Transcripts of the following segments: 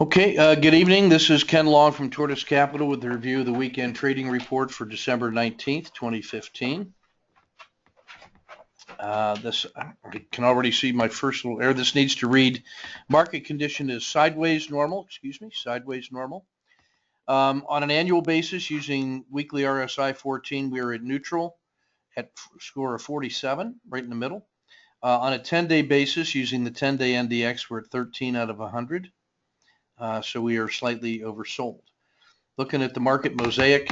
Okay, good evening. This is Ken Long from Tortoise Capital with the review of the weekend trading report for December 19th, 2015. I can already see my first little error. This needs to read, market condition is sideways normal, sideways normal. On an annual basis, using weekly RSI 14, we are at neutral at score of 47, right in the middle. On a 10-day basis, using the 10-day NDX, we're at 13 out of 100. So we are slightly oversold. Looking at the market Mosaic,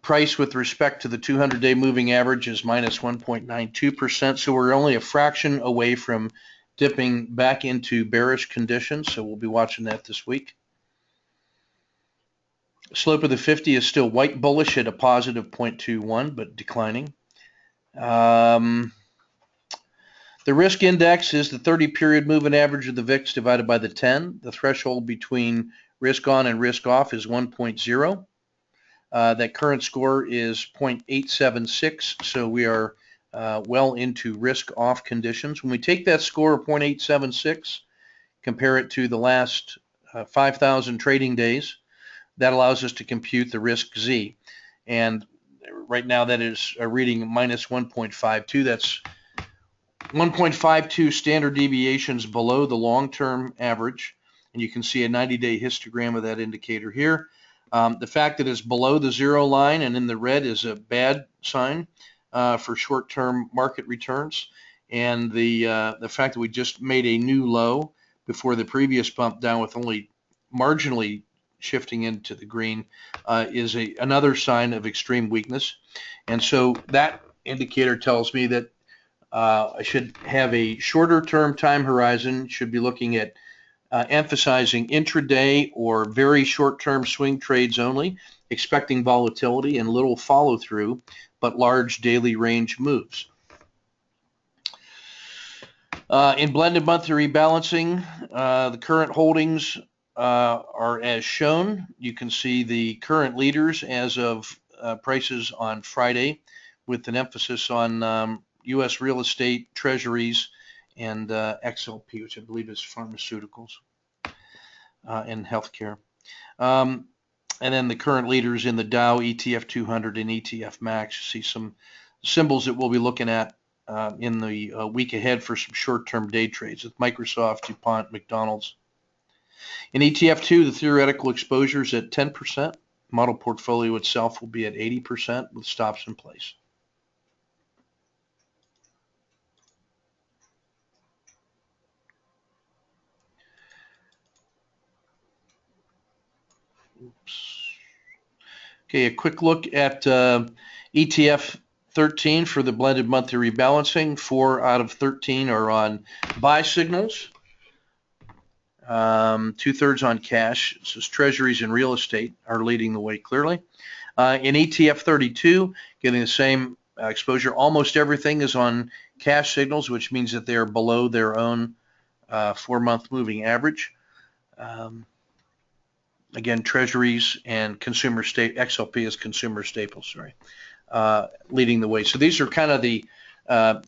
price with respect to the 200-day moving average is minus 1.92%. So we're only a fraction away from dipping back into bearish conditions. So we'll be watching that this week. Slope of the 50 is still white bullish at a positive 0.21, but declining. The risk index is the 30-period moving average of the VIX divided by the 10. The threshold between risk on and risk off is 1.0. That current score is 0.876, so we are well into risk off conditions. When we take that score of 0.876, compare it to the last 5,000 trading days, that allows us to compute the risk Z. And right now that is a reading minus 1.52. That's 1.52 standard deviations below the long-term average, and you can see a 90-day histogram of that indicator here. The fact that it's below the zero line and in the red is a bad sign for short-term market returns, and the fact that we just made a new low before the previous bump down with only marginally shifting into the green is another sign of extreme weakness. And so that indicator tells me that I should have a shorter term time horizon, should be looking at emphasizing intraday or very short term swing trades only, expecting volatility and little follow through, but large daily range moves. In blended monthly rebalancing, the current holdings are as shown. You can see the current leaders as of prices on Friday, with an emphasis on U.S. real estate, Treasuries, and XLP, which I believe is pharmaceuticals and healthcare. And then the current leaders in the Dow, ETF 200, and ETF Max. You see some symbols that we'll be looking at in the week ahead for some short-term day trades with Microsoft, DuPont, McDonald's. In ETF 2, the theoretical exposure is at 10%. Model portfolio itself will be at 80% with stops in place. Okay, a quick look at ETF 13 for the blended monthly rebalancing. 4 out of 13 are on buy signals. 2/3 on cash. This is Treasuries and real estate are leading the way clearly. In ETF 32, getting the same exposure. Almost everything is on cash signals, which means that they are below their own 4-month moving average. Again, Treasuries and consumer XLP is consumer staples, leading the way. So these are kind of the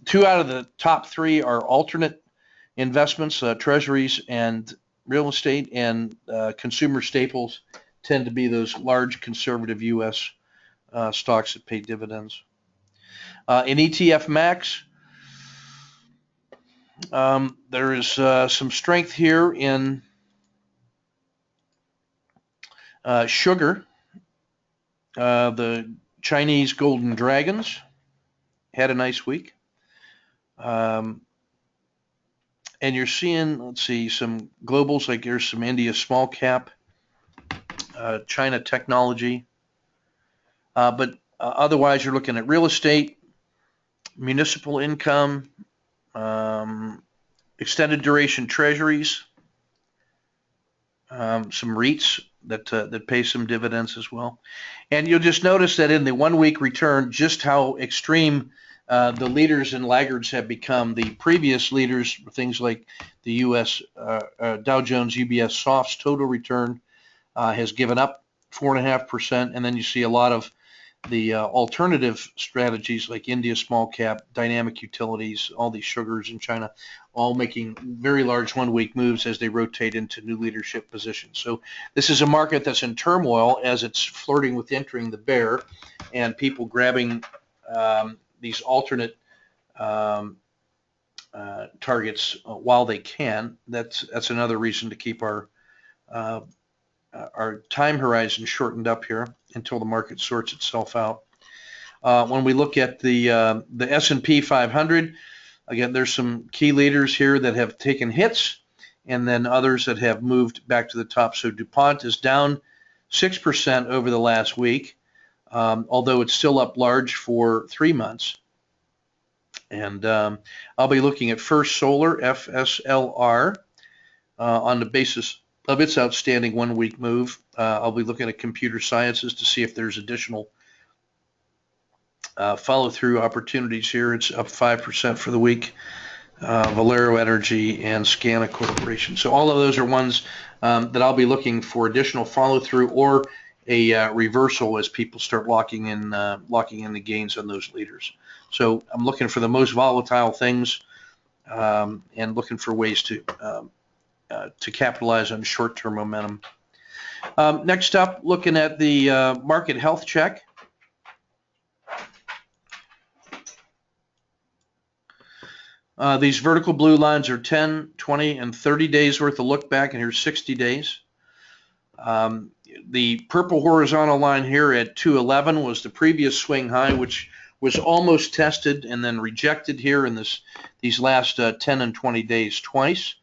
2 out of the top 3 are alternate investments. Treasuries and real estate and consumer staples tend to be those large conservative U.S. Stocks that pay dividends. In ETF Max, there is some strength here in sugar. The Chinese golden dragons had a nice week. And you're seeing, let's see, some globals, like there's some India small cap, China technology. But otherwise, you're looking at real estate, municipal income, extended duration treasuries, some REITs that pay some dividends as well. And you'll just notice that in the 1-week return, just how extreme the leaders and laggards have become. The previous leaders, things like the U.S. Dow Jones UBS Soft's total return has given up 4.5%, and then you see a lot of the alternative strategies like India small cap, dynamic utilities, all these sugars in China, all making very large 1 week moves as they rotate into new leadership positions. So this is a market that's in turmoil as it's flirting with entering the bear, and people grabbing these alternate targets while they can. That's another reason to keep our time horizon shortened up here until the market sorts itself out. When we look at the S&P 500, again, there's some key leaders here that have taken hits, and then others that have moved back to the top. So DuPont is down 6% over the last week, although it's still up large for 3 months. And I'll be looking at First Solar, FSLR, on the basis of its outstanding 1 week move. I'll be looking at Computer Sciences to see if there's additional follow-through opportunities here. It's up 5% for the week. Valero Energy and Scana Corporation. So all of those are ones that I'll be looking for additional follow-through or a reversal as people start locking in the gains on those leaders. So I'm looking for the most volatile things and looking for ways to capitalize on short-term momentum. Next up, looking at the market health check. These vertical blue lines are 10, 20, and 30 days worth of look back, and here's 60 days. The purple horizontal line here at 211 was the previous swing high, which was almost tested and then rejected here in these last 10 and 20 days twice.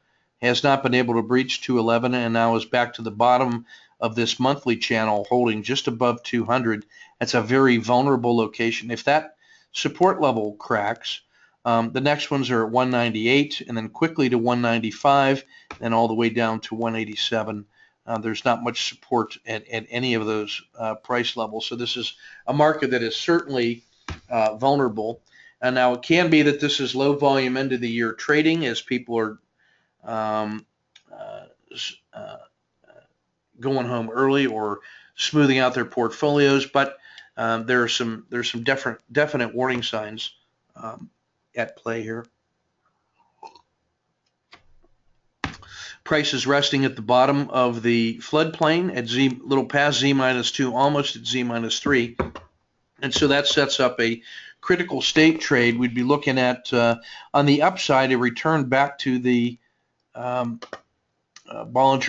Has not been able to breach 211 and now is back to the bottom of this monthly channel holding just above 200. That's a very vulnerable location. If that support level cracks, the next ones are at 198 and then quickly to 195 and all the way down to 187. There's not much support at any of those price levels. So this is a market that is certainly vulnerable. And now it can be that this is low volume end of the year trading as people are going home early or smoothing out their portfolios, but there's some definite warning signs at play here. Price is resting at the bottom of the floodplain at Z, little past Z-2, almost at Z-3, and so that sets up a critical state trade. We'd be looking at on the upside a return back to the Bollinger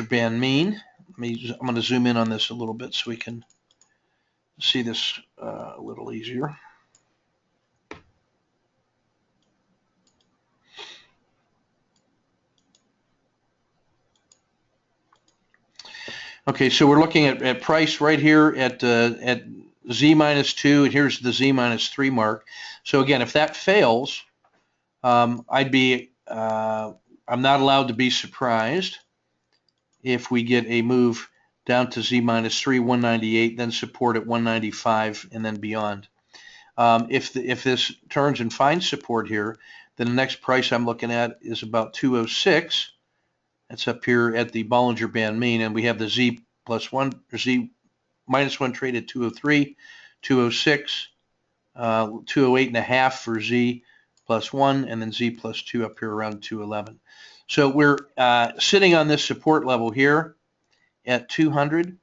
Band mean. I'm going to zoom in on this a little bit so we can see this a little easier. Okay, so we're looking at price right here at Z-2, and here's the Z-3 mark. So again, if that fails, I'm not allowed to be surprised if we get a move down to Z-3, 198, then support at 195, and then beyond. If this turns and finds support here, then the next price I'm looking at is about 206. That's up here at the Bollinger Band mean, and we have the Z+1 or Z-1 trade at 203, 206, 208.5 for Z+1, and then Z+2 up here around 211. So we're sitting on this support level here at 200,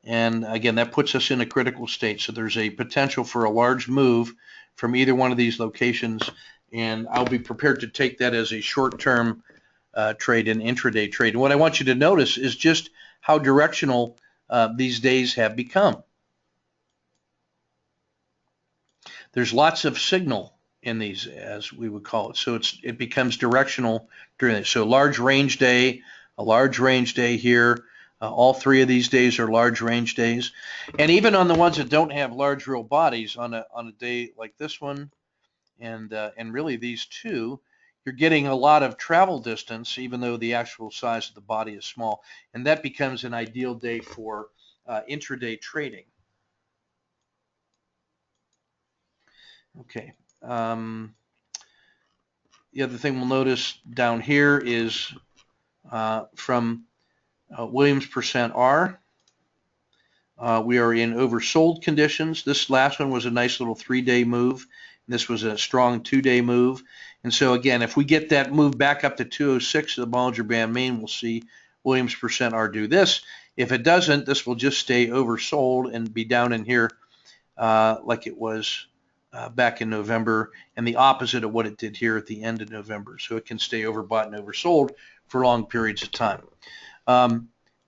and again that puts us in a critical state. So there's a potential for a large move from either one of these locations, and I'll be prepared to take that as a short-term trade, an intraday trade. And what I want you to notice is just how directional these days have become. There's lots of signal in these, as we would call it. So it becomes directional during it. So a large range day here. All three of these days are large range days. And even on the ones that don't have large real bodies, on a day like this one, and really these two, you're getting a lot of travel distance, even though the actual size of the body is small. And that becomes an ideal day for intraday trading. Okay. The other thing we'll notice down here is from Williams percent R. We are in oversold conditions. This last one was a nice little 3-day move. This was a strong 2-day move. And so again, if we get that move back up to 206 of the Bollinger Band mean, we'll see Williams percent R do this. If it doesn't, this will just stay oversold and be down in here like it was back in November, and the opposite of what it did here at the end of November. So it can stay overbought and oversold for long periods of time.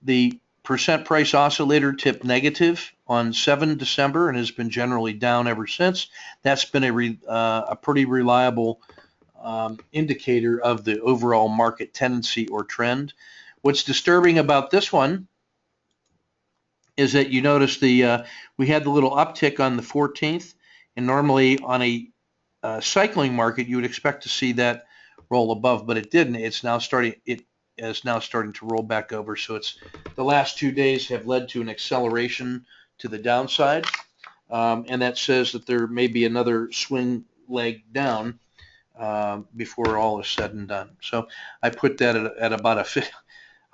The percent price oscillator tipped negative on 7 December and has been generally down ever since. That's been a pretty reliable indicator of the overall market tendency or trend. What's disturbing about this one is that you notice we had the little uptick on the 14th, and normally on a cycling market you would expect to see that roll above, but it didn't. It's now starting. It is now starting to roll back over. So it's the last 2 days have led to an acceleration to the downside, and that says that there may be another swing leg down before all is said and done. So I put that at about a.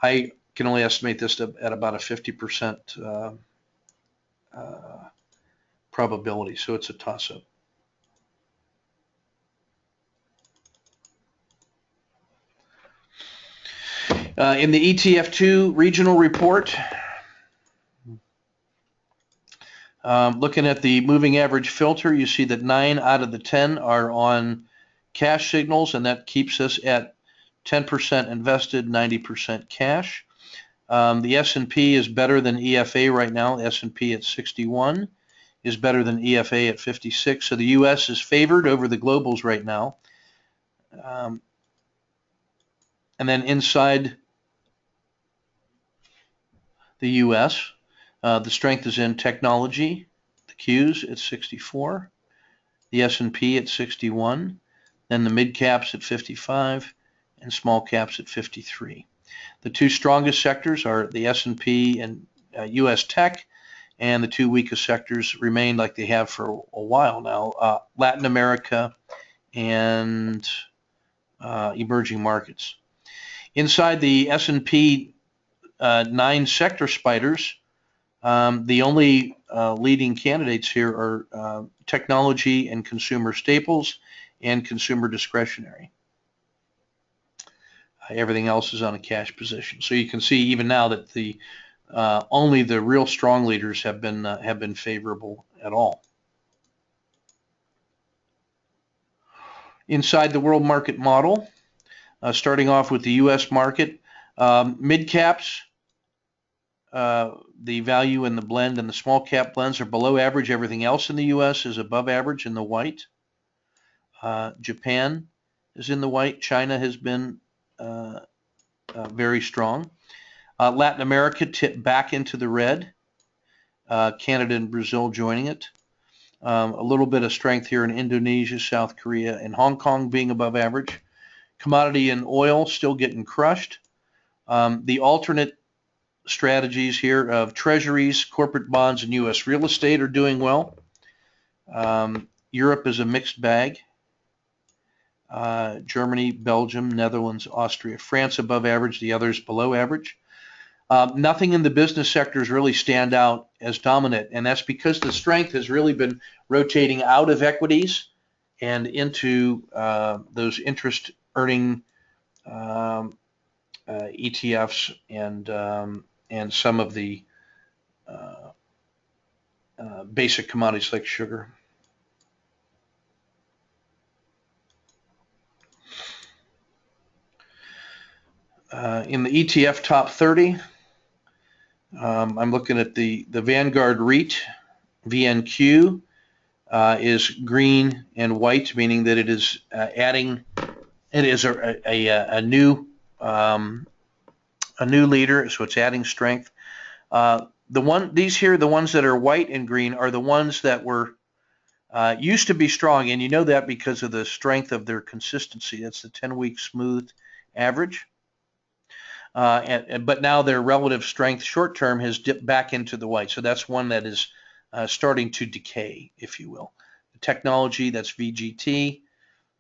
I can only estimate this at about a 50% probability, so it's a toss-up. In the ETF2 regional report, looking at the moving average filter, you see that 9 out of the 10 are on cash signals, and that keeps us at 10% invested, 90% cash. The S&P is better than EFA right now. The S&P at 61 is better than EFA at 56. So the U.S. is favored over the globals right now. And then inside the U.S., the strength is in technology. The Qs at 64, the S&P at 61, then the mid caps at 55, and small caps at 53. The two strongest sectors are the S&P and U.S. tech, and the two weakest sectors remain like they have for a while now, Latin America and emerging markets. Inside the S&P 9 sector spiders, the only leading candidates here are technology and consumer staples and consumer discretionary. Everything else is on a cash position. So you can see even now that the only the real strong leaders have been favorable at all. Inside the world market model, starting off with the U.S. market, mid caps, the value in the blend and the small cap blends are below average. Everything else in the U.S. is above average in the white. Japan is in the white. China has been very strong. Latin America tipped back into the red. Canada and Brazil joining it. A little bit of strength here in Indonesia, South Korea, and Hong Kong being above average. Commodity and oil still getting crushed. The alternate strategies here of treasuries, corporate bonds, and U.S. real estate are doing well. Europe is a mixed bag. Germany, Belgium, Netherlands, Austria, France above average, the others below average. Nothing in the business sectors really stand out as dominant, and that's because the strength has really been rotating out of equities and into those interest earning ETFs and some of the basic commodities like sugar. In the ETF top 30, I'm looking at the Vanguard REIT, VNQ, is green and white, meaning that it is adding. It is a new leader, so it's adding strength. These here, the ones that are white and green, are the ones that were used to be strong, and you know that because of the strength of their consistency. That's the 10-week smooth average. But now their relative strength short term has dipped back into the white. So that's one that is starting to decay, if you will. The technology, that's VGT.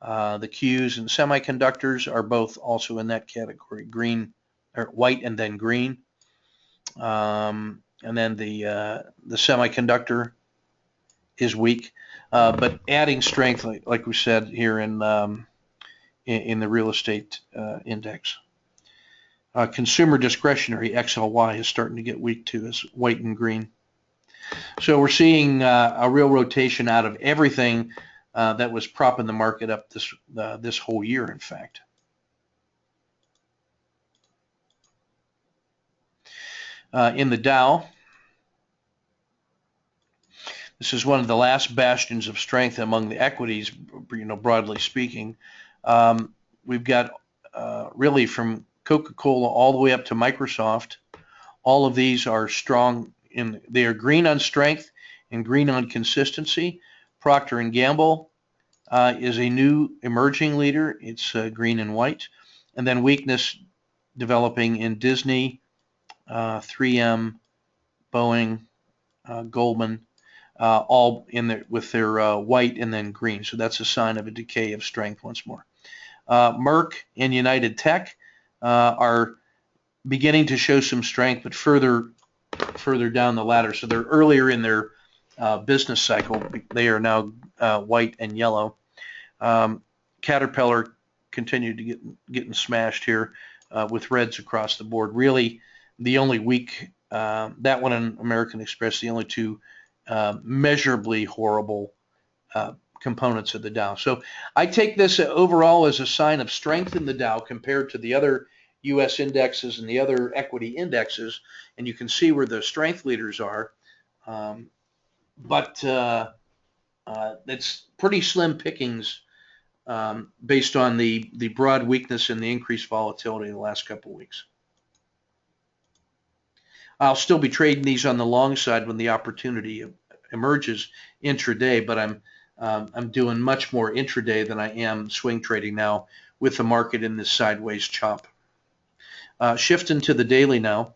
The Qs and semiconductors are both also in that category, green or white and then green. And and then the semiconductor is weak, but adding strength, like we said here in the real estate index. Consumer discretionary XLY is starting to get weak too, as white and green. So we're seeing a real rotation out of everything that was propping the market up this whole year, in fact. In the Dow, this is one of the last bastions of strength among the equities, broadly speaking. We've got really from Coca-Cola all the way up to Microsoft. All of these are strong. They are green on strength and green on consistency. Procter & Gamble is a new emerging leader. It's green and white. And then weakness developing in Disney, 3M, Boeing, Goldman, all in there with their white and then green. So that's a sign of a decay of strength once more. Merck and United Tech are beginning to show some strength, but further down the ladder. So they're earlier in their business cycle. They are now white and yellow. Caterpillar continued to getting smashed here with reds across the board. Really, the only weak, that one and American Express, the only two measurably horrible components of the Dow. So I take this overall as a sign of strength in the Dow compared to the other U.S. indexes and the other equity indexes, and you can see where the strength leaders are. But it's pretty slim pickings based on the broad weakness and the increased volatility in the last couple of weeks. I'll still be trading these on the long side when the opportunity emerges intraday, but I'm doing much more intraday than I am swing trading now with the market in this sideways chop. Shifting to the daily now.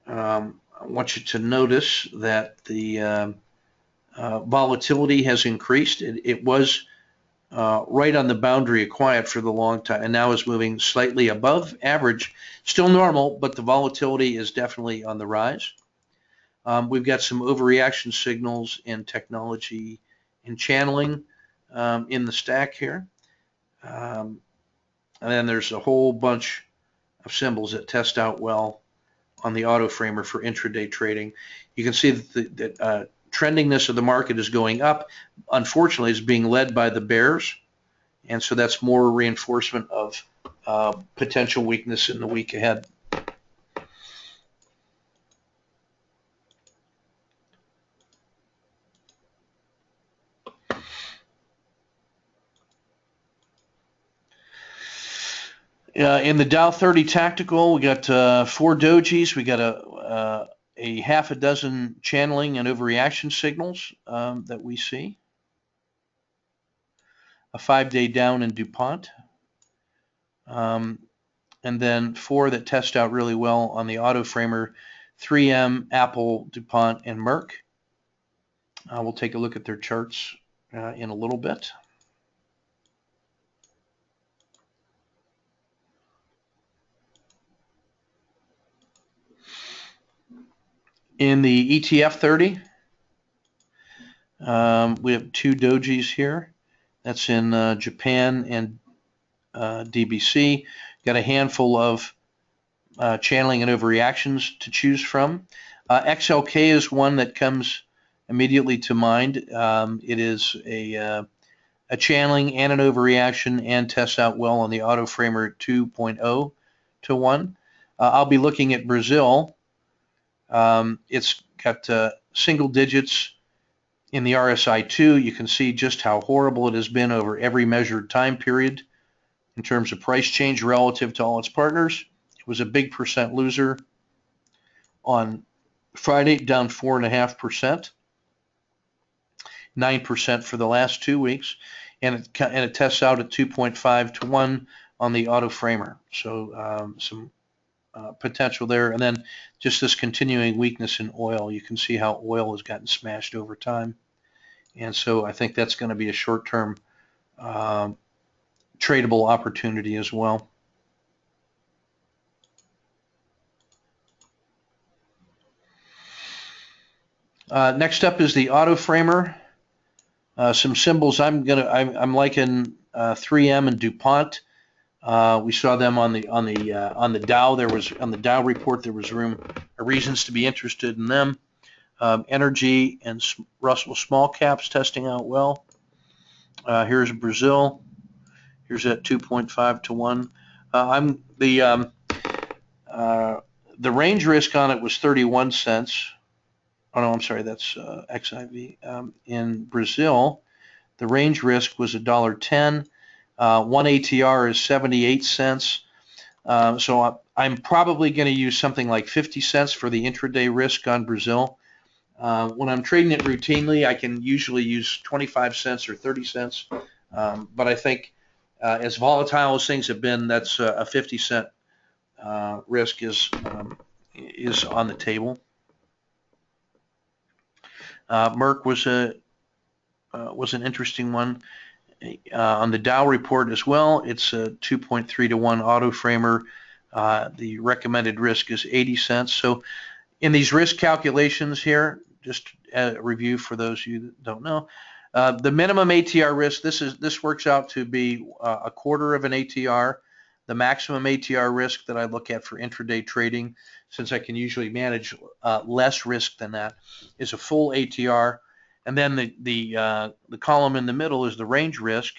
I want you to notice that the volatility has increased. It was right on the boundary of quiet for the long time, and now is moving slightly above average. Still normal, but the volatility is definitely on the rise. We've got some overreaction signals in technology and channeling in the stack here. And then there's a whole bunch of symbols that test out well on the auto framer for intraday trading. You can see that the trendingness of the market is going up. Unfortunately, it's being led by the bears, and so that's more reinforcement of potential weakness in the week ahead. In the Dow 30 Tactical, we got 4 dojis. We got a half a dozen channeling and overreaction signals that we see. A 5-day down in DuPont. And then 4 that test out really well on the auto framer, 3M, Apple, DuPont, and Merck. We'll take a look at their charts in a little bit. In the ETF 30, we have 2 dojis here. That's in Japan and DBC. Got a handful of channeling and overreactions to choose from. XLK is one that comes immediately to mind. It is a channeling and an overreaction and tests out well on the auto framer 2.0 to 1. I'll be looking at Brazil. It's got single digits in the RSI2. You can see just how horrible it has been over every measured time period in terms of price change relative to all its partners. It was a big percent loser on Friday, down 4.5%, 9% for the last 2 weeks, and it tests out at 2.5 to 1 on the auto framer. So some potential there. And then just this continuing weakness in oil. You can see how oil has gotten smashed over time. And so I think that's going to be a short-term tradable opportunity as well. Next up is the auto framer. Some symbols I'm liking 3M and DuPont. We saw them on the Dow. There was on the Dow report there was reasons to be interested in them. Energy and Russell small caps testing out well. Here's Brazil. Here's that 2.5 to 1. The range risk on it was 31 cents. Oh no, I'm sorry, that's XIV. In Brazil, the range risk was $1.10. One ATR is 78 cents. So I'm probably going to use something like 50 cents for the intraday risk on Brazil. When I'm trading it routinely, I can usually use 25 cents or 30 cents. But I think as volatile as things have been, that's a 50-cent risk is on the table. Merck was an interesting one. On the Dow report as well, it's a 2.3 to 1 auto framer. The recommended risk is 80 cents. So in these risk calculations here, just a review for those of you that don't know, the minimum ATR risk, this works out to be a quarter of an ATR. The maximum ATR risk that I look at for intraday trading, since I can usually manage less risk than that, is a full ATR. And then the column in the middle is the range risk,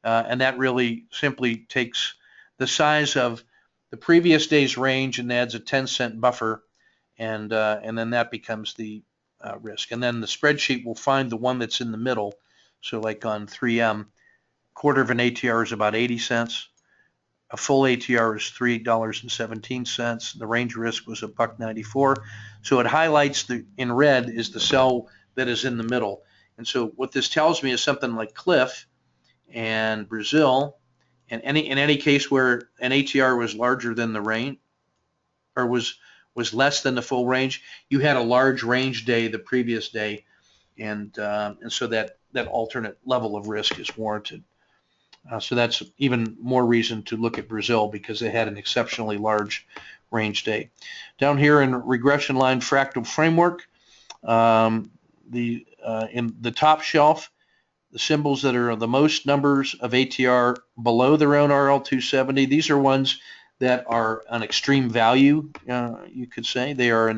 and that really simply takes the size of the previous day's range and adds a 10-cent buffer, and then that becomes the risk. And then the spreadsheet will find the one that's in the middle. So like on 3M, quarter of an ATR is about 80 cents. A full ATR is $3.17. The range risk was $1.94. So it highlights in red is the cell that is in the middle. And so what this tells me is something like Cliff and Brazil, and in any case where an ATR was larger than the range, or was less than the full range, you had a large range day the previous day, and so that alternate level of risk is warranted. So that's even more reason to look at Brazil, because they had an exceptionally large range day. Down here in regression line fractal framework, in the top shelf, the symbols that are the most numbers of ATR below their own RL270, these are ones that are an extreme value, you could say. They are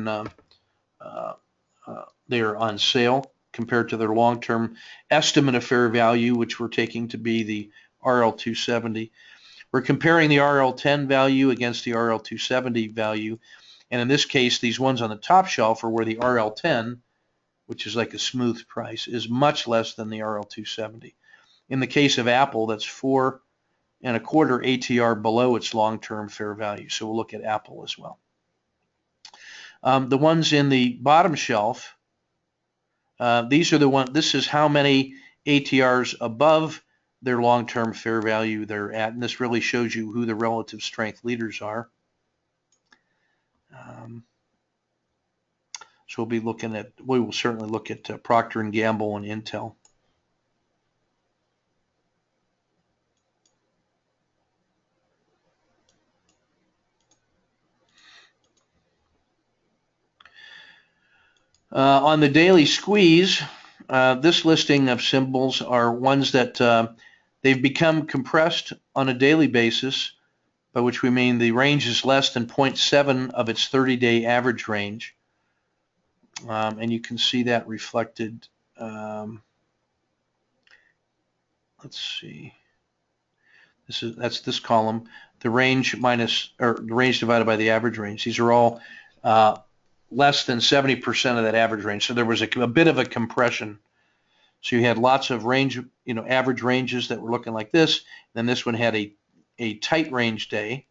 on sale compared to their long-term estimate of fair value, which we're taking to be the RL270. We're comparing the RL10 value against the RL270 value, and in this case, these ones on the top shelf are where the RL10, which is like a smooth price, is much less than the RL270. In the case of Apple, that's 4.25 ATR below its long-term fair value. So we'll look at Apple as well. The ones in the bottom shelf, these are the ones. This is how many ATRs above their long-term fair value they're at, and this really shows you who the relative strength leaders are. So we will certainly look at Procter & Gamble and Intel. On the daily squeeze, this listing of symbols are ones that they've become compressed on a daily basis, by which we mean the range is less than 0.7 of its 30-day average range. And you can see that reflected. Let's see. That's this column. The range the range divided by the average range. These are all less than 70% of that average range. So there was a bit of a compression. So you had lots of range, average ranges that were looking like this. Then this one had a tight range day.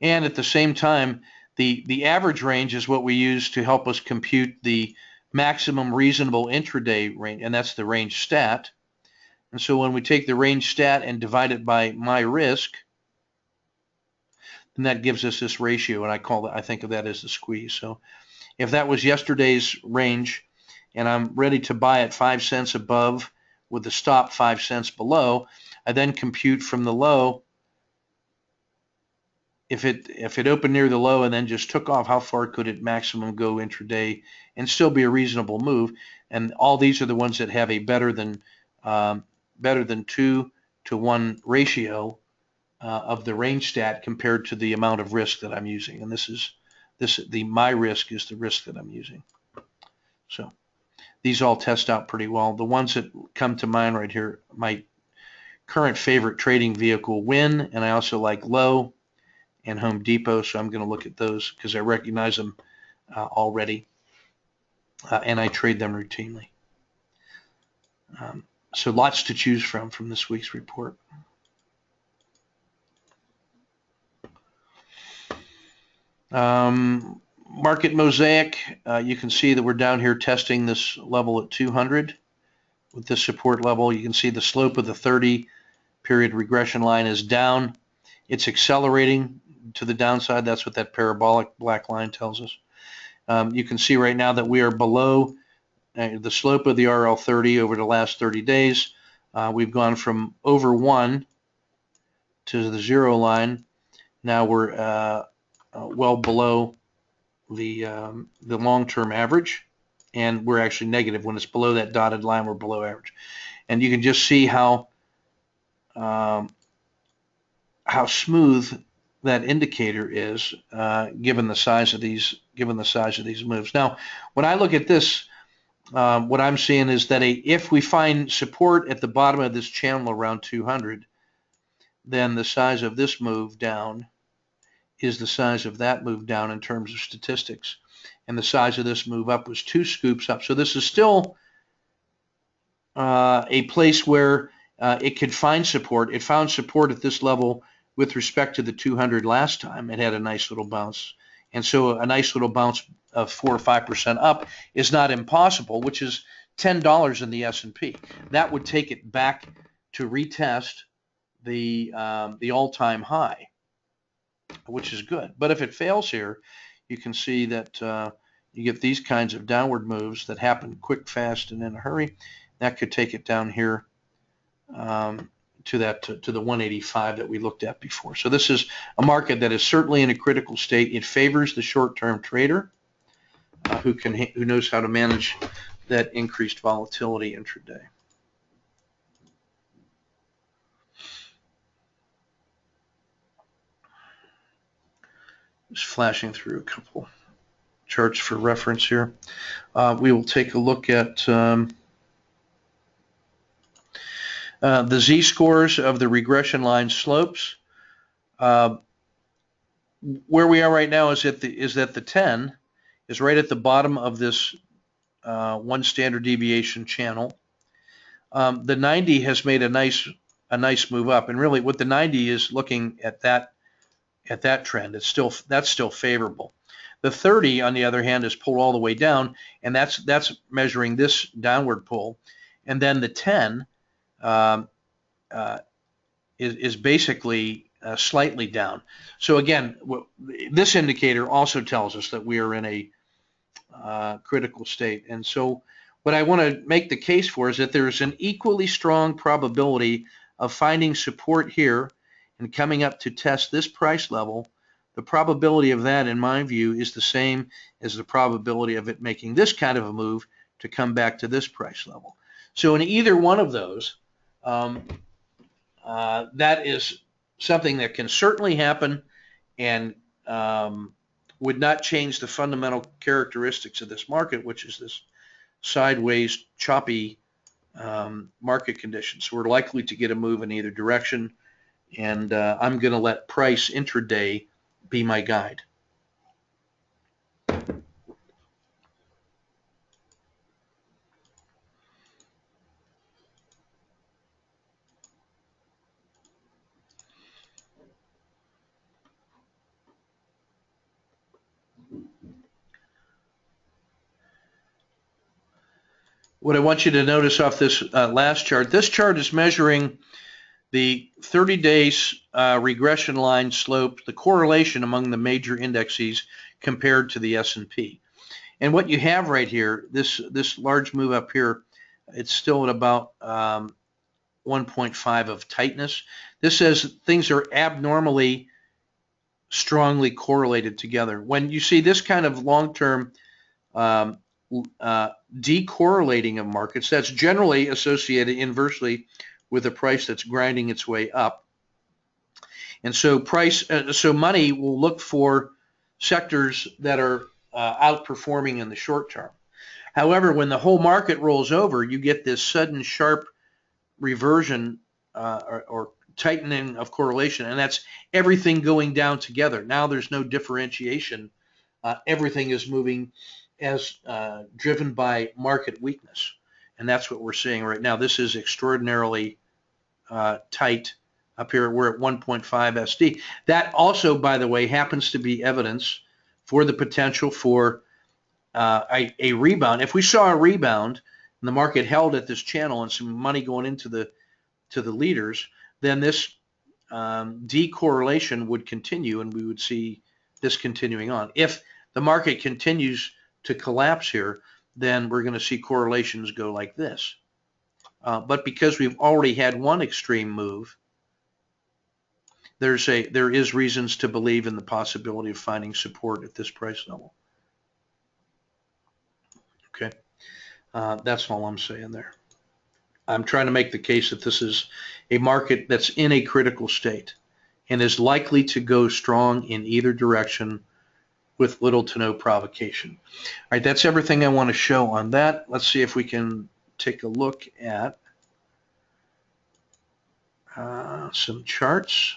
And at the same time, the average range is what we use to help us compute the maximum reasonable intraday range, and that's the range stat. And so when we take the range stat and divide it by my risk, then that gives us this ratio, and I think of that as the squeeze. So if that was yesterday's range, and I'm ready to buy at 5 cents above with the stop 5 cents below, I then compute from the low if it opened near the low and then just took off, how far could it maximum go intraday and still be a reasonable move? And all these are the ones that have a better than 2-to-1 ratio of the range stat compared to the amount of risk that I'm using. And my risk is the risk that I'm using. So these all test out pretty well. The ones that come to mind right here, my current favorite trading vehicle, Win, and I also like Low and Home Depot, so I'm going to look at those because I recognize them already, and I trade them routinely. So lots to choose from this week's report. Market Mosaic, you can see that we're down here testing this level at 200 with this support level. You can see the slope of the 30-period regression line is down. It's accelerating to the downside. That's what that parabolic black line tells us. You can see right now that we are below the slope of the RL30 over the last 30 days. We've gone from over 1 to the 0 line. Now we're well below the long-term average, and we're actually negative. When it's below that dotted line, we're below average. And you can just see how smooth that indicator is given the size of these moves. Now, when I look at this, what I'm seeing is that if we find support at the bottom of this channel around 200, then the size of this move down is the size of that move down in terms of statistics. And the size of this move up was 2 scoops up. So this is still a place where it could find support. It found support at this level with respect to the 200 last time. It had a nice little bounce. And so a nice little bounce of 4 or 5% up is not impossible, which is $10 in the S&P. That would take it back to retest the all-time high, which is good. But if it fails here, you can see that you get these kinds of downward moves that happen quick, fast, and in a hurry. That could take it down here to the 185 that we looked at before. So this is a market that is certainly in a critical state. It favors the short-term trader who knows how to manage that increased volatility intraday. Just flashing through a couple charts for reference here. We will take a look at the z-scores of the regression line slopes. Where we are right now is that the 10 is right at the bottom of this 1 standard deviation channel. The 90 has made a nice move up, and really what the 90 is looking at that trend. That's still favorable. The 30, on the other hand, is pulled all the way down, and that's measuring this downward pull. And then the 10 is basically slightly down. So again, this indicator also tells us that we are in a critical state. And so what I want to make the case for is that there's an equally strong probability of finding support here and coming up to test this price level. The probability of that, in my view, is the same as the probability of it making this kind of a move to come back to this price level. So in either one of those, that is something that can certainly happen and would not change the fundamental characteristics of this market, which is this sideways, choppy market conditions. So we're likely to get a move in either direction, and I'm going to let price intraday be my guide. What I want you to notice off this last chart, this chart is measuring the 30-day regression line slope, the correlation among the major indexes compared to the S&P. And what you have right here, this large move up here, it's still at about 1.5 of tightness. This says things are abnormally strongly correlated together. When you see this kind of long-term decorrelating of markets, that's generally associated inversely with a price that's grinding its way up. And so so money will look for sectors that are outperforming in the short term. However, when the whole market rolls over, you get this sudden sharp reversion or tightening of correlation, and that's everything going down together. Now there's no differentiation. Everything is moving as driven by market weakness, and that's what we're seeing right now. This is extraordinarily tight up here. We're at 1.5 SD. That also, by the way, happens to be evidence for the potential for a rebound. If we saw a rebound and the market held at this channel and some money going into the leaders, then this decorrelation would continue, and we would see this continuing on. If the market continues to collapse here, then we're going to see correlations go like this. But because we've already had one extreme move, there is reasons to believe in the possibility of finding support at this price level. Okay, that's all I'm saying there. I'm trying to make the case that this is a market that's in a critical state and is likely to go strong in either direction with little to no provocation. All right, that's everything I want to show on that. Let's see if we can take a look at some charts.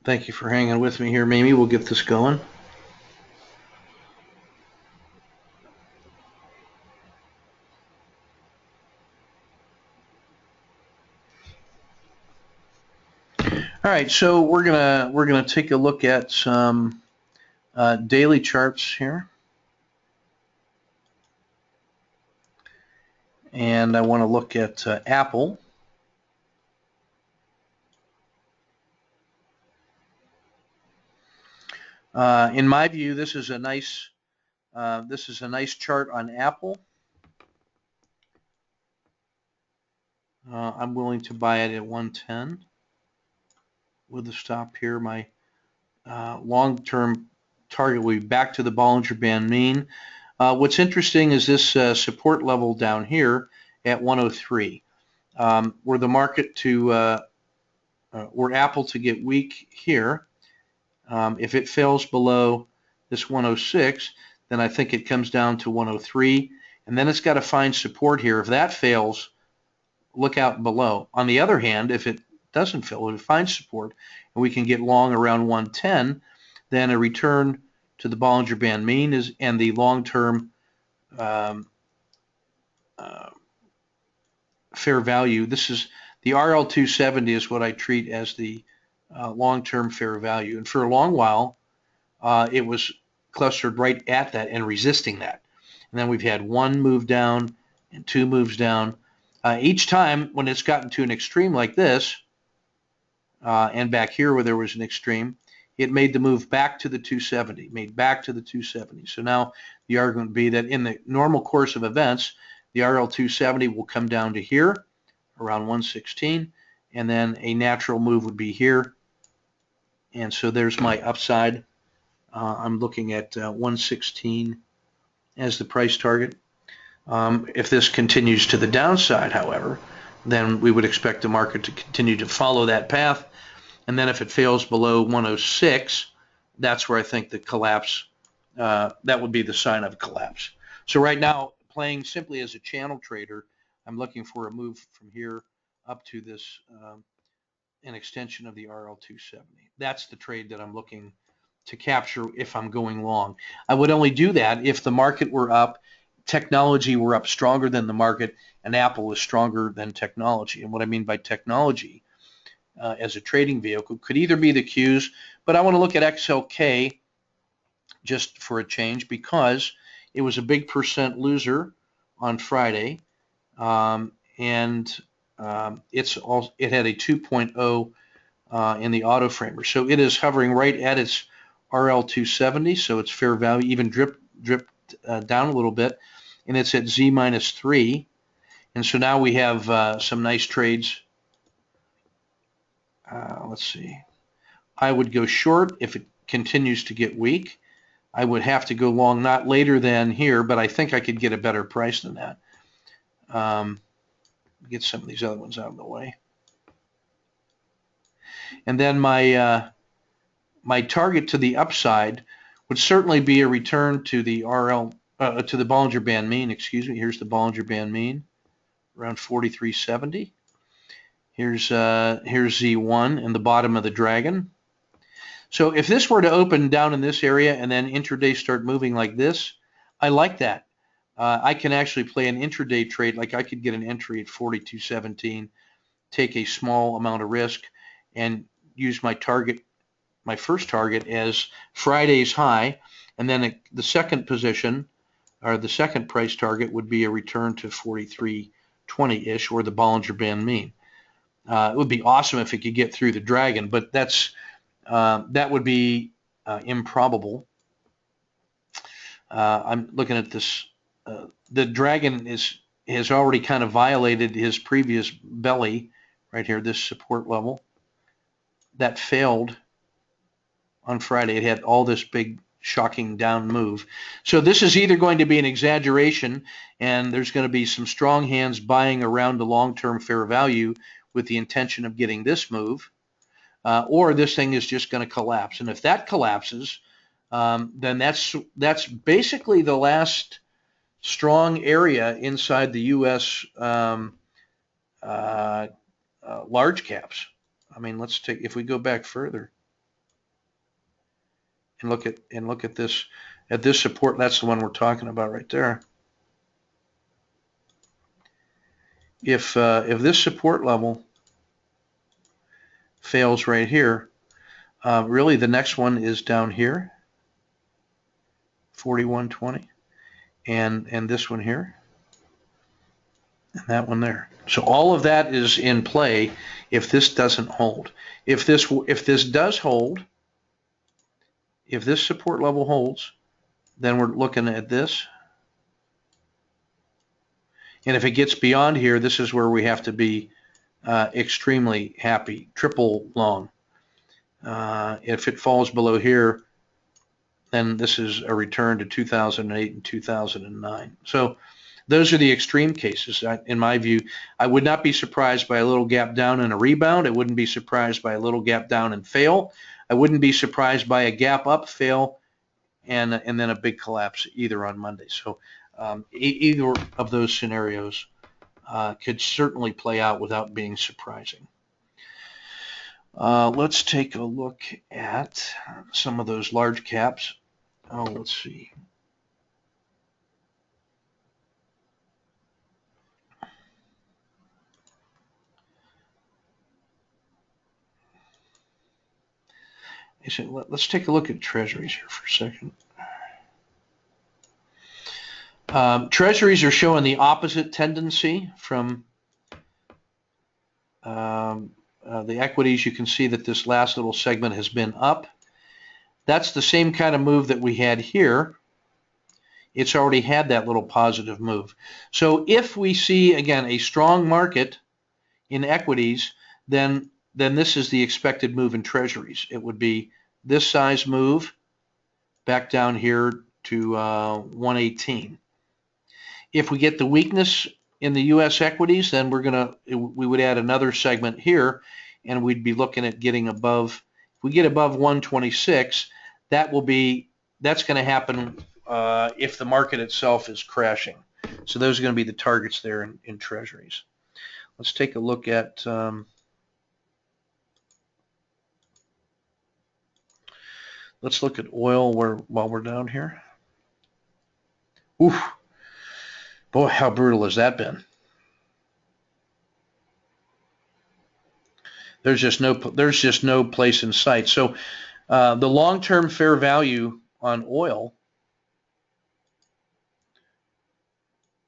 Thank you for hanging with me here, Mimi. We'll get this going. All right, so we're gonna take a look at some daily charts here, and I want to look at Apple. In my view, this is a nice chart on Apple. I'm willing to buy it at 110 with a stop here. My long-term target will be back to the Bollinger Band mean. What's interesting is this support level down here at 103. Were the market to were Apple to get weak here, if it fails below this 106, then I think it comes down to 103, and then it's got to find support here. If that fails, look out below. On the other hand, if it doesn't fail, if it finds support, and we can get long around 110, then a return to the Bollinger Band mean is, and the long-term fair value. This is the RL270 is what I treat as the long-term fair value, and for a long while it was clustered right at that and resisting that. And then we've had one move down and two moves down. Each time when it's gotten to an extreme like this, and back here where there was an extreme, it made the move back to the 270, made back to the 270. So now the argument would be that in the normal course of events, the RL270 will come down to here, around 116, and then a natural move would be here. And so there's my upside. I'm looking at 116 as the price target. If this continues to the downside, however, then we would expect the market to continue to follow that path. And then if it fails below 106, that's where I think the collapse that would be the sign of collapse. So right now, playing simply as a channel trader, I'm looking for a move from here up to this, an extension of the RL270. That's the trade that I'm looking to capture if I'm going long. I would only do that if the market were up, technology were up stronger than the market, and Apple was stronger than technology. And what I mean by technology as a trading vehicle could either be the Qs, but I want to look at XLK just for a change because it was a big percent loser on Friday, and it had a 2.0 in the auto framer, so it is hovering right at its RL270, so it's fair value, even dripped down a little bit, and it's at Z minus 3, and so now we have some nice trades. Let's see. I would go short if it continues to get weak. I would have to go long not later than here, but I think I could get a better price than that. Get some of these other ones out of the way. And then my target to the upside would certainly be a return to the to the Bollinger Band mean. Excuse me. Here's the Bollinger Band mean, around 43.70. Here's Z1 and the bottom of the dragon. So if this were to open down in this area and then intraday start moving like this, I like that. I can actually play an intraday trade. Like I could get an entry at 42.17, take a small amount of risk, and use my target, my first target, as Friday's high, and then the second position, or the second price target, would be a return to 43.20-ish, or the Bollinger Band mean. It would be awesome if it could get through the dragon, but that would be improbable. I'm looking at this. The dragon has already kind of violated his previous belly right here, this support level. That failed on Friday. It had all this big shocking down move. So this is either going to be an exaggeration and there's going to be some strong hands buying around the long-term fair value with the intention of getting this move, or this thing is just going to collapse. And if that collapses, then that's basically the last strong area inside the U.S. Large caps. I mean, if we go back further and look at this support. That's the one we're talking about right there. If this support level fails right here, really the next one is down here, 41.20, and this one here, and that one there. So all of that is in play if this doesn't hold. If this does hold, if this support level holds, then we're looking at this. And if it gets beyond here, this is where we have to be extremely happy, triple long. If it falls below here, then this is a return to 2008 and 2009. So those are the extreme cases. In my view, I would not be surprised by a little gap down and a rebound. I wouldn't be surprised by a little gap down and fail. I wouldn't be surprised by a gap up, fail, and then a big collapse either on Monday. So either of those scenarios could certainly play out without being surprising. Let's take a look at some of those large caps. Oh, let's see. Let's take a look at Treasuries here for a second. Treasuries are showing the opposite tendency from the equities. You can see that this last little segment has been up. That's the same kind of move that we had here. It's already had that little positive move. So if we see, again, a strong market in equities, then this is the expected move in Treasuries. It would be this size move back down here to 118. If we get the weakness in the U.S. equities, then we would add another segment here, and we'd be looking at getting above. If we get above 126, that will be that's going to happen if the market itself is crashing. So those are going to be the targets there in Treasuries. Let's take a look at let's look at oil while we're down here. Oof. Boy, how brutal has that been? There's just no place in sight. So the long-term fair value on oil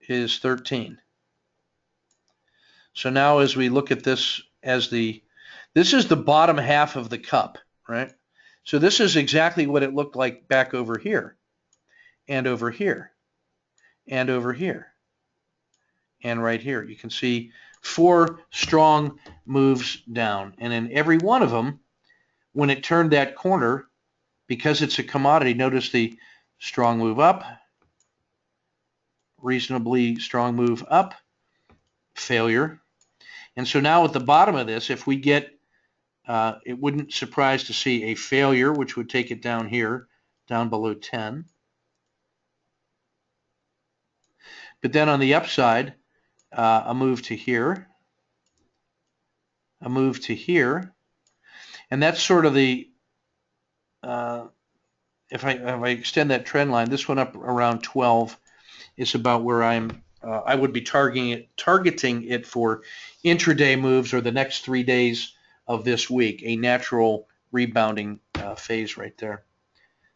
is 13. So now as we look at this as this is the bottom half of the cup, right? So this is exactly what it looked like back over here, and over here, and over here, and right here. You can see 4 strong moves down. And in every one of them, when it turned that corner, because it's a commodity, notice the strong move up, reasonably strong move up, failure. And so now at the bottom of this, if we get, it wouldn't surprise to see a failure, which would take it down here, down below 10. But then on the upside, a move to here, a move to here. And that's sort of the, if I extend that trend line, this one up around 12 is about where I would be targeting it for intraday moves, or the next 3 days of this week, a natural rebounding phase right there.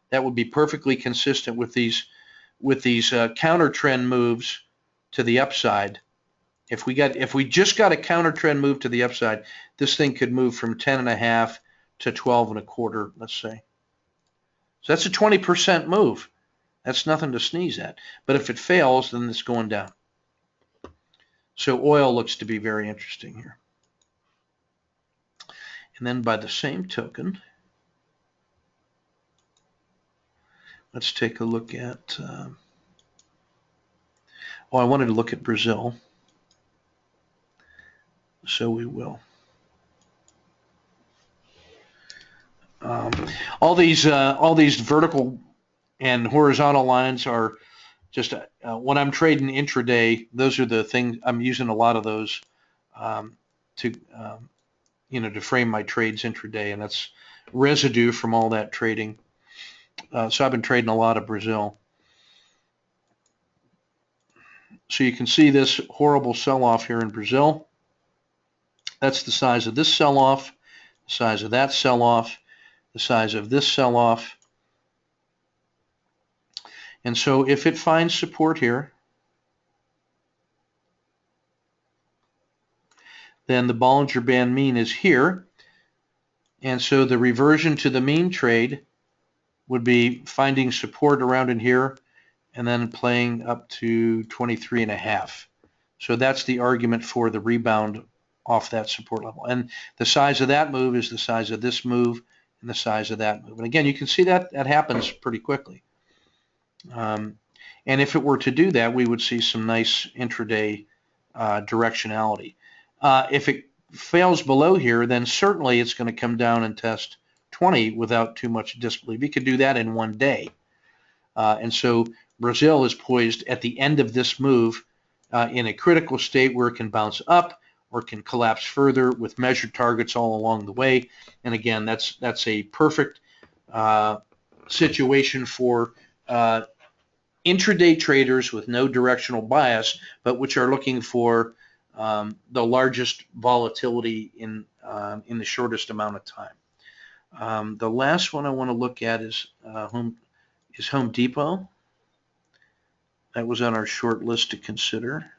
That would be perfectly consistent with these counter trend moves to the upside. If we just got a counter trend move to the upside, this thing could move from 10.5 to 12.25, let's say. So that's a 20% move. That's nothing to sneeze at. But if it fails, then it's going down. So oil looks to be very interesting here. And then by the same token, let's take a look at, I wanted to look at Brazil. So we will. All these vertical and horizontal lines are just when I'm trading intraday. Those are the things I'm using, a lot of those to to frame my trades intraday, and that's residue from all that trading. So I've been trading a lot of Brazil. So you can see this horrible sell-off here in Brazil. That's the size of this sell-off, the size of that sell-off, the size of this sell-off. And so if it finds support here, then the Bollinger Band mean is here. And so the reversion to the mean trade would be finding support around in here and then playing up to 23.5. So that's the argument for the rebound off that support level. And the size of that move is the size of this move and the size of that move. And again, you can see that happens pretty quickly. And if it were to do that, we would see some nice intraday directionality. If it fails below here, then certainly it's going to come down and test 20 without too much disbelief. You could do that in 1 day. And so Brazil is poised at the end of this move in a critical state where it can bounce up or can collapse further with measured targets all along the way. And again, that's a perfect situation for intraday traders with no directional bias, but which are looking for the largest volatility in the shortest amount of time. The last one I want to look at is Home Depot. That was on our short list to consider.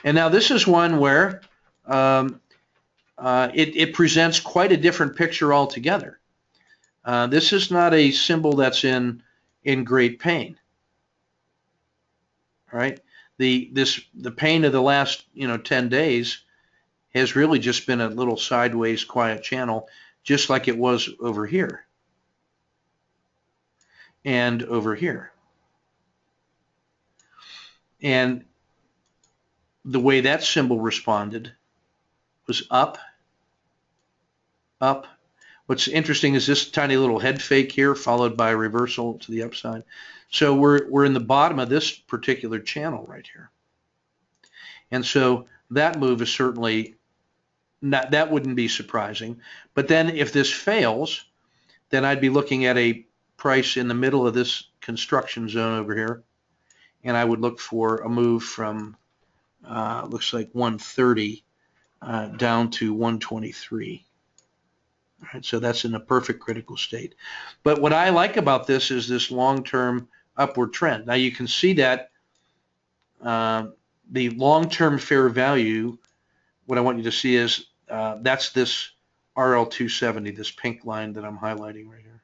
And now this is one where it presents quite a different picture altogether. This is not a symbol that's in great pain. All right, the pain of the last 10 days has really just been a little sideways quiet channel, just like it was over here and over here. And the way that symbol responded was up, up, What's interesting is this tiny little head fake here, followed by a reversal to the upside. So we're in the bottom of this particular channel right here. And so that move is certainly not, that wouldn't be surprising. But then if this fails, then I'd be looking at a price in the middle of this construction zone over here. And I would look for a move from, looks like 130 down to 123. All right, so that's in a perfect critical state. But what I like about this is this long-term upward trend. Now you can see that the long-term fair value, what I want you to see is that's this RL270, this pink line that I'm highlighting right here.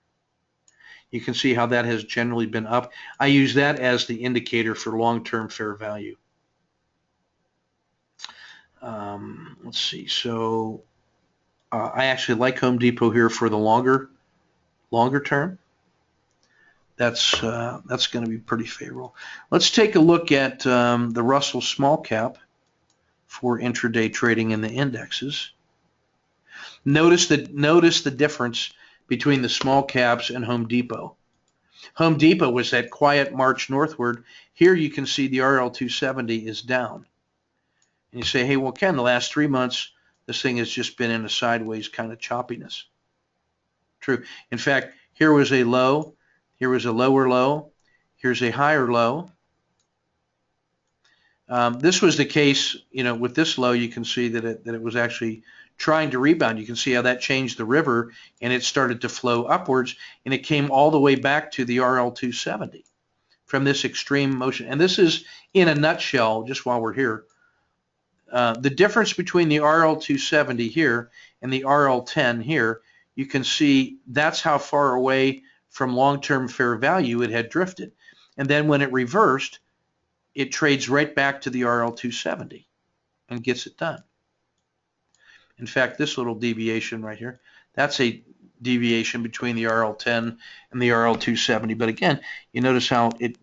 You can see how that has generally been up. I use that as the indicator for long-term fair value. Let's see. So I actually like Home Depot here for the longer term. That's going to be pretty favorable. Let's take a look at the Russell Small Cap for intraday trading in the indexes. Notice the difference between the small caps and Home Depot. Home Depot was that quiet march northward. Here you can see the RL270 is down. And you say, hey, well, Ken, the last 3 months, this thing has just been in a sideways kind of choppiness. True. In fact, here was a low, here was a lower low, here's a higher low. This was the case, with this low, you can see that it was actually trying to rebound. You can see how that changed the river, and it started to flow upwards, and it came all the way back to the RL270 from this extreme motion. And this is, in a nutshell, just while we're here, the difference between the RL270 here and the RL10 here, you can see that's how far away from long-term fair value it had drifted. And then when it reversed, it trades right back to the RL270 and gets it done. In fact, this little deviation right here, that's a deviation between the RL10 and the RL270. But again, you notice how it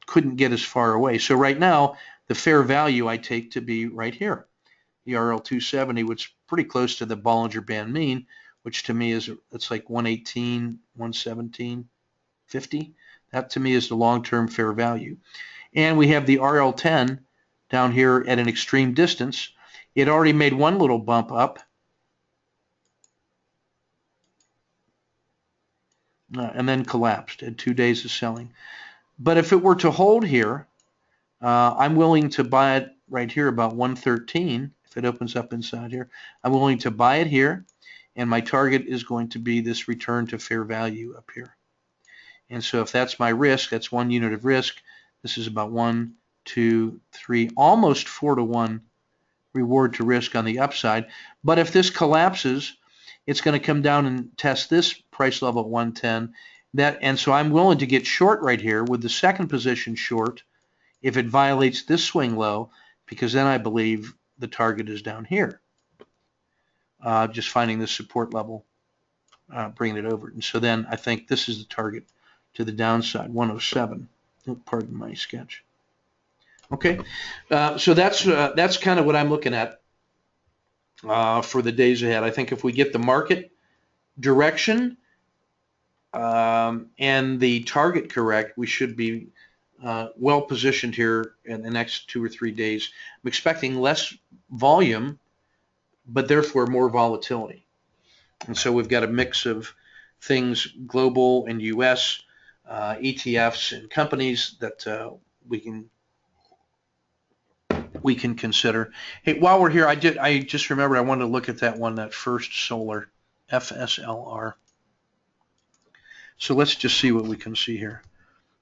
couldn't get as far away. So right now, the fair value I take to be right here, the RL270, which is pretty close to the Bollinger Band mean, which to me is, it's like 118, 117, 50. That to me is the long-term fair value. And we have the RL10 down here at an extreme distance. It already made one little bump up, and then collapsed at 2 days of selling. But if it were to hold here, I'm willing to buy it right here about 113. If it opens up inside here, I'm willing to buy it here, and my target is going to be this return to fair value up here. And so if that's my risk, that's 1 unit of risk. This is about 1, 2, 3, almost 4 to 1 reward to risk on the upside. But if this collapses, it's going to come down and test this price level at 110. And so I'm willing to get short right here with the second position short if it violates this swing low, because then I believe the target is down here. Just finding the support level, bringing it over. And so then I think this is the target to the downside, 107. Pardon my sketch. Okay, so that's kind of what I'm looking at for the days ahead. I think if we get the market direction and the target correct, we should be well positioned here in the next 2 or 3 days. I'm expecting less volume, but therefore more volatility. And so we've got a mix of things, global and U.S., ETFs and companies that we can consider. Hey, while we're here, I just remembered I wanted to look at that First Solar, FSLR. So let's just see what we can see here.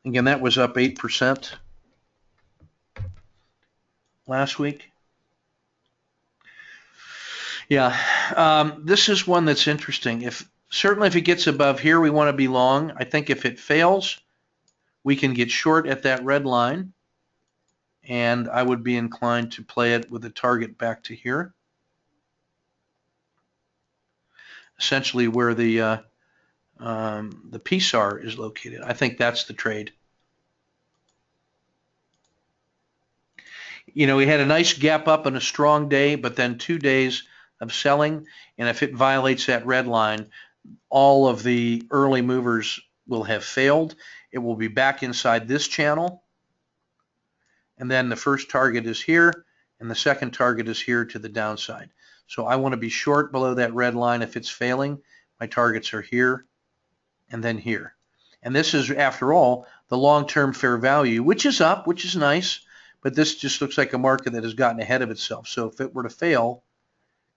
Again, that was up 8% last week. Yeah, this is one that's interesting. Certainly if it gets above here, we want to be long. I think if it fails, we can get short at that red line, and I would be inclined to play it with a target back to here, essentially where the PSAR is located. I think that's the trade. We had a nice gap up and a strong day, but then 2 days of selling, and if it violates that red line, all of the early movers will have failed. It will be back inside this channel, and then the first target is here, and the second target is here to the downside. So I want to be short below that red line if it's failing. My targets are here and then here. And this is, after all, the long-term fair value, which is up, which is nice, but this just looks like a market that has gotten ahead of itself. So if it were to fail,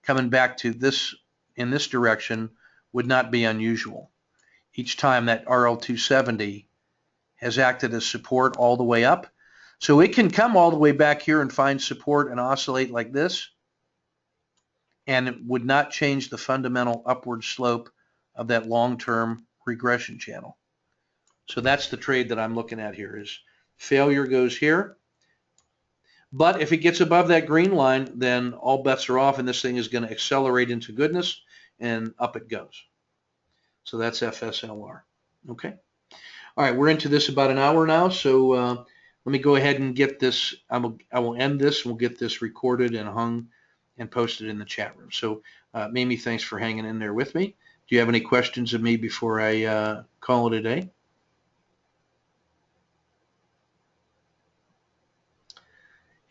coming back to this in this direction would not be unusual. Each time that RL270 has acted as support all the way up. So it can come all the way back here and find support and oscillate like this, and it would not change the fundamental upward slope of that long-term regression channel. So that's the trade that I'm looking at here, is failure goes here. But if it gets above that green line, then all bets are off, and this thing is going to accelerate into goodness, and up it goes. So that's FSLR. Okay. All right, we're into this about an hour now, so let me go ahead and get this. I will end this, and we'll get this recorded and hung and posted in the chat room. So Mimi, thanks for hanging in there with me. Do you have any questions of me before I call it a day?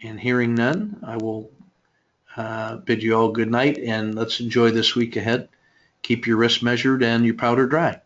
And hearing none, I will bid you all good night, and let's enjoy this week ahead. Keep your risk measured and your powder dry.